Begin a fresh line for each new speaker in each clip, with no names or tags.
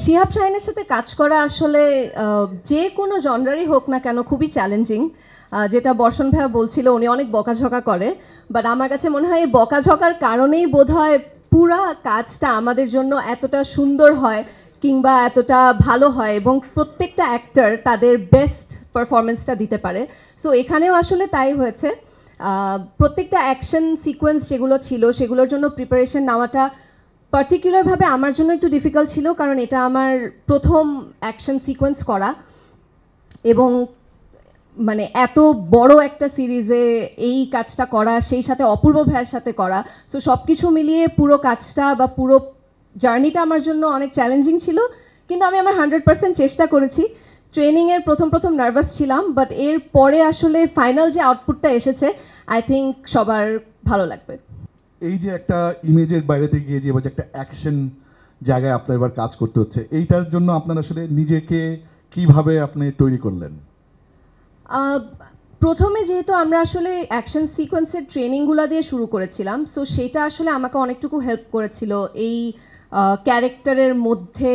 শিহাব শাহিনের সাথে কাজ করা আসলে যে কোনো জনরারই হোক না কেন খুবই চ্যালেঞ্জিং। যেটা বর্ষণ ভাইয়া বলছিল, উনি অনেক বকাঝকা করে, বাট আমার কাছে মনে হয় এই বকাঝকার কারণেই বোধহয় পুরা কাজটা আমাদের জন্য এতটা সুন্দর হয় কিংবা এতটা ভালো হয় এবং প্রত্যেকটা অ্যাক্টর তাদের বেস্ট পারফরমেন্সটা দিতে পারে। সো এখানেও আসলে তাই হয়েছে। প্রত্যেকটা অ্যাকশন সিকোয়েন্স যেগুলো ছিল সেগুলোর জন্য প্রিপারেশন নেওয়াটা পার্টিকুলারভাবে আমার জন্য একটু ডিফিকাল্ট ছিল, কারণ এটা আমার প্রথম অ্যাকশন সিকোয়েন্স করা এবং মানে এত বড় একটা সিরিজে এই কাজটা করা, সেই সাথে অপূর্ব ভাইয়ের সাথে করা। সো সব কিছু মিলিয়ে পুরো কাজটা বা পুরো জার্নিটা আমার জন্য অনেক চ্যালেঞ্জিং ছিল, কিন্তু আমি আমার 100% চেষ্টা করেছি। ট্রেনিংয়ের প্রথম নার্ভাস ছিলাম, বাট এর পরে আসলে ফাইনাল যে আউটপুটটা এসেছে আই থিঙ্ক সবার ভালো লাগবে।
এই যে একটা ইমেজের বাইরে থেকে গিয়ে যে এবার যে একটা অ্যাকশন জায়গায় আপনার এবার কাজ করতে হচ্ছে, এইটার জন্য আপনার আসলে নিজেকে কিভাবে আপনি তৈরি করলেন?
প্রথমে যেহেতু আমরা আসলে অ্যাকশন সিকোয়েন্সের ট্রেনিংগুলো দিয়ে শুরু করেছিলাম, সো সেটা আসলে আমাকে অনেকটুকু হেল্প করেছিল এই ক্যারেক্টারের মধ্যে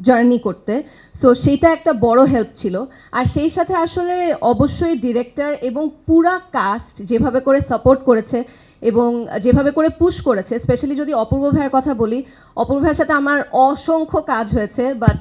জার্নি করতে। সো সেইটা একটা বড় হেল্প ছিল। আর সেই সাথে আসলে অবশ্যই ডিরেক্টর এবং পুরা কাস্ট যেভাবে করে সাপোর্ট করেছে এবং যেভাবে করে পুশ করেছে, স্পেশালি যদি অপূর্ব ভাইয়ের কথা বলি, অপূর্ব ভাইয়ের সাথে আমার অসংখ্য কাজ হয়েছে, বাট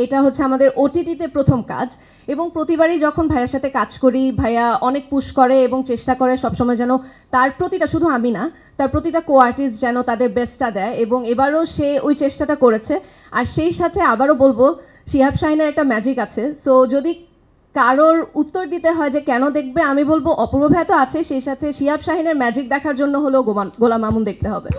এটা হচ্ছে আমাদের ওটিটিতে প্রথম কাজ। এবং প্রতিবারই যখন ভাইয়ার সাথে কাজ করি, ভাইয়া অনেক পুশ করে এবং চেষ্টা করে সবসময় যেন তার প্রতিটা, শুধু আমি না, তার প্রতিটা কো আর্টিস্ট যেন তাদের বেস্টটা দেয়, এবং এবারও সে ওই চেষ্টাটা করেছে। আর সেই সাথে আবারও বলবো, শিহাব শাহিনের একটা ম্যাজিক আছে। সো যদি কারোর উত্তর দিতে হয় যে কেন দেখবে, আমি বলবো অপূর্ব ভাইয়া তো আছে, সেই সাথে শিহাব শাহিনের ম্যাজিক দেখার জন্য হলেও গোলাম মামুন দেখতে হবে।